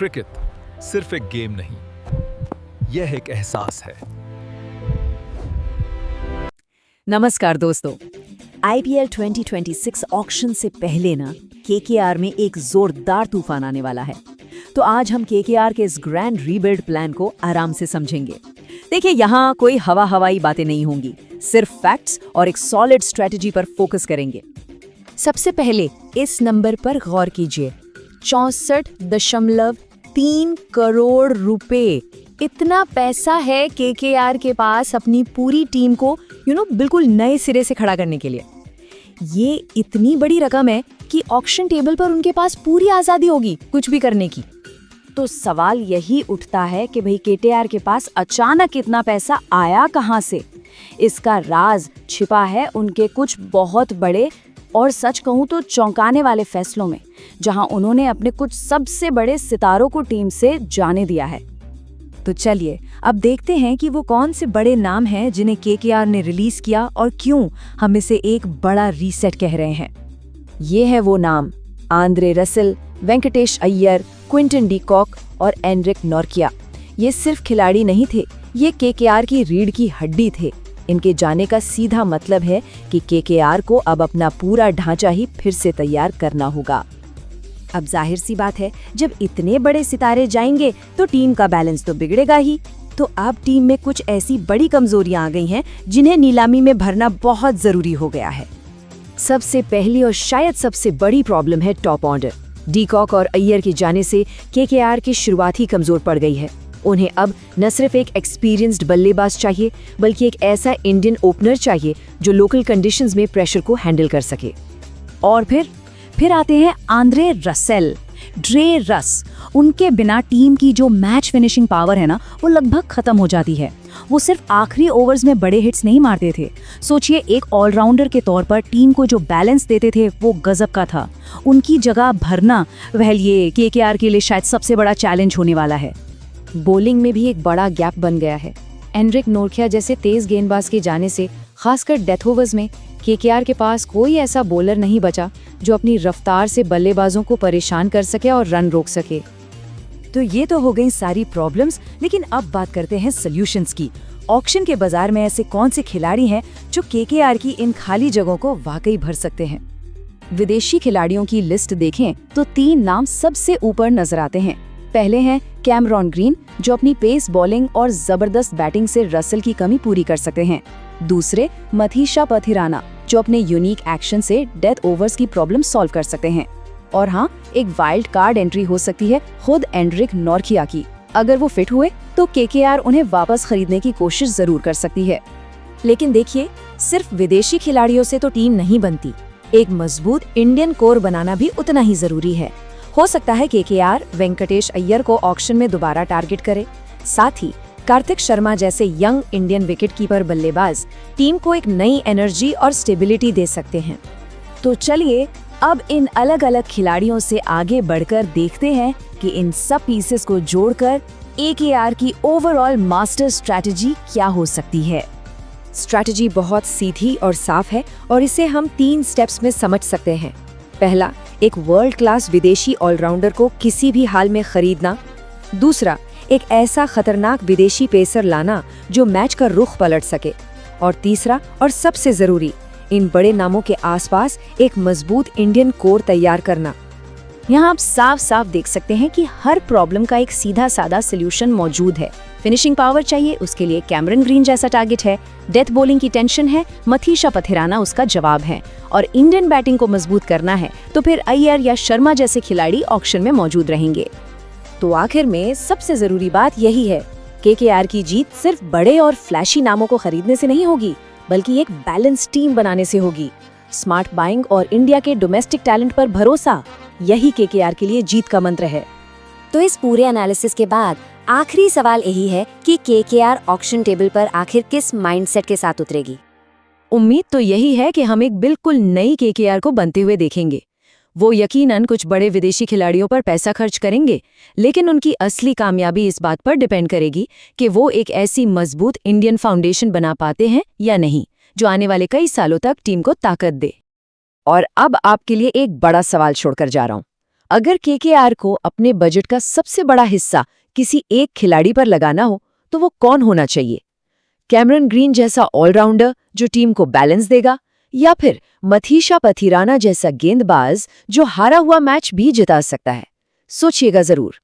Cricket सिर्फ एक game नहीं, यह एक एहसास है। नमस्कार दोस्तों, आईपीएल 2026 ऑक्शन से पहले ना केकेआर में एक जोरदार तूफान आने वाला है। तो आज हम केकेआर के इस ग्रैंड रीबिल्ड प्लान को आराम से समझेंगे। देखिए, यहाँ कोई हवाई बातें नहीं होंगी, सिर्फ फैक्ट्स और एक सॉलिड स्ट्रेटजी पर फोकस करेंगे। सबसे पहले इस नंबर पर गौर कीजिए, 64.3 करोड़ रुपए। इतना पैसा है केकेआर के पास अपनी पूरी टीम को बिल्कुल नए सिरे से खड़ा करने के लिए। ये इतनी बड़ी रकम है कि ऑक्शन टेबल पर उनके पास पूरी आजादी होगी कुछ भी करने की। तो सवाल यही उठता है कि भाई केकेआर के पास अचानक इतना पैसा आया कहां से? इसका राज छिपा है उनके कुछ बहुत बड़े और सच कहूं तो चौंकाने वाले फैसलों में, जहां उन्होंने अपने कुछ सबसे बड़े सितारों को टीम से जाने दिया है। तो चलिए अब देखते हैं कि वो कौन से बड़े नाम हैं जिन्हें केकेआर ने रिलीज किया और क्यों हम इसे एक बड़ा रीसेट कह रहे हैं। ये है वो नाम, Andre Russell, Venkatesh Iyer, Quinton de Kock और एनरिक नॉर्किया। ये सिर्फ खिलाड़ी नहीं थे, ये केकेआर की रीढ़ की हड्डी थे। इनके जाने का सीधा मतलब है कि केकेआर को अब अपना पूरा ढांचा ही फिर से तैयार करना होगा। अब जाहिर सी बात है, जब इतने बड़े सितारे जाएंगे तो टीम का बैलेंस तो बिगड़ेगा ही। तो अब टीम में कुछ ऐसी बड़ी कमजोरियां आ गई हैं जिन्हें नीलामी में भरना बहुत जरूरी हो गया है। सबसे पहली और शायद सबसे बड़ी प्रॉब्लम है टॉप ऑर्डर। डी कॉक और अय्यर के जाने से केकेआर की शुरुआत ही कमजोर पड़ गई है। उन्हें अब न सिर्फ एक एक्सपीरियंस्ड बल्लेबाज चाहिए, बल्कि एक ऐसा इंडियन ओपनर चाहिए जो लोकल कंडीशंस में प्रेशर को हैंडल कर सके। और फिर आते हैं आंद्रे रसेल, ड्रे रस। उनके बिना टीम की जो मैच फिनिशिंग पावर है ना, वो लगभग खत्म हो जाती है। वो सिर्फ आखिरी ओवर्स में बड़े हिट्स नहीं मारते थे। सोचिए, एक ऑलराउंडर के तौर पर टीम को जो बैलेंस देते थे वो गजब का था। उनकी जगह भरना ये केकेआर के लिए शायद सबसे बड़ा चैलेंज होने वाला है। बॉलिंग में भी एक बड़ा गैप बन गया है। एनरिक नॉर्किया जैसे तेज गेंदबाज के जाने से, खासकर डेथ ओवर्स में, केकेआर के पास कोई ऐसा बॉलर नहीं बचा जो अपनी रफ्तार से बल्लेबाजों को परेशान कर सके और रन रोक सके। तो ये तो हो गई सारी प्रॉब्लम्स, लेकिन अब बात करते हैं सॉल्यूशंस की। ऑक्शन के बाजार में ऐसे कौन से खिलाड़ी हैं जो केकेआर की इन खाली जगहों को वाकई भर सकते हैं? विदेशी खिलाड़ियों की लिस्ट देखें तो 3 नाम सबसे ऊपर नजर आते हैं। पहले हैं कैमरॉन ग्रीन, जो अपनी पेस बॉलिंग और जबरदस्त बैटिंग से रसेल की कमी पूरी कर सकते हैं। दूसरे मथीशा पथिराना, जो अपने यूनिक एक्शन से डेथ ओवर्स की प्रॉब्लम सॉल्व कर सकते हैं। और हाँ, एक वाइल्ड कार्ड एंट्री हो सकती है खुद एनरिक नॉर्किया की। अगर वो फिट हुए तो केकेआर उन्हें वापस खरीदने की कोशिश जरूर कर सकती है। लेकिन देखिए, सिर्फ विदेशी खिलाड़ियों से तो टीम नहीं बनती, एक मजबूत इंडियन कोर बनाना भी उतना ही जरूरी है। हो सकता है केकेआर वेंकटेश अय्यर को ऑक्शन में दोबारा टारगेट करे। साथ ही कार्तिक शर्मा जैसे यंग इंडियन विकेटकीपर बल्लेबाज टीम को एक नई एनर्जी और स्टेबिलिटी दे सकते हैं। तो चलिए अब इन अलग अलग खिलाड़ियों से आगे बढ़कर देखते हैं कि इन सब पीसेस को जोड़कर केकेआर की ओवरऑल मास्टर स्ट्रैटेजी क्या हो सकती है। स्ट्रैटेजी बहुत सीधी और साफ है और इसे हम 3 स्टेप्स में समझ सकते हैं। पहला, एक वर्ल्ड क्लास विदेशी ऑलराउंडर को किसी भी हाल में खरीदना। दूसरा, एक ऐसा खतरनाक विदेशी पेसर लाना जो मैच का रुख पलट सके। और तीसरा और सबसे जरूरी, इन बड़े नामों के आसपास एक मजबूत इंडियन कोर तैयार करना। यहाँ आप साफ साफ देख सकते हैं कि हर प्रॉब्लम का एक सीधा सादा सोल्यूशन मौजूद है। फिनिशिंग पावर चाहिए, उसके लिए कैमरन ग्रीन जैसा टारगेट है। डेथ बॉलिंग की टेंशन है, मथीशा पथिराना उसका जवाब है। और इंडियन बैटिंग को मजबूत करना है तो फिर अय्यर या शर्मा जैसे खिलाड़ी ऑक्शन में मौजूद रहेंगे। तो आखिर में सबसे जरूरी बात यही है, केकेआर की जीत सिर्फ बड़े और फ्लैशी नामों को खरीदने से नहीं होगी, बल्कि एक बैलेंस टीम बनाने से होगी। स्मार्ट बाइंग और इंडिया के डोमेस्टिक टैलेंट पर भरोसा, यही केकेआर के लिए जीत का मंत्र है। तो इस पूरे एनालिसिस के बाद आखिरी सवाल यही है कि केकेआर ऑक्शन टेबल पर आखिर किस माइंडसेट के साथ उतरेगी। उम्मीद तो यही है कि हम एक बिल्कुल नई केकेआर को बनते हुए देखेंगे। वो यकीनन कुछ बड़े विदेशी खिलाड़ियों पर पैसा खर्च करेंगे, लेकिन उनकी असली कामयाबी इस बात पर डिपेंड करेगी कि वो एक ऐसी मजबूत इंडियन फाउंडेशन बना पाते हैं या नहीं, जो आने वाले कई सालों तक टीम को ताकत दे। और अब आपके लिए एक बड़ा सवाल छोड़कर जा रहा हूं। अगर केकेआर को अपने बजट का सबसे बड़ा हिस्सा किसी एक खिलाड़ी पर लगाना हो तो वो कौन होना चाहिए? कैमरन ग्रीन जैसा ऑलराउंडर जो टीम को बैलेंस देगा, या फिर मथीशा पथिराना जैसा गेंदबाज जो हारा हुआ मैच भी जिता सकता है? सोचिएगा जरूर।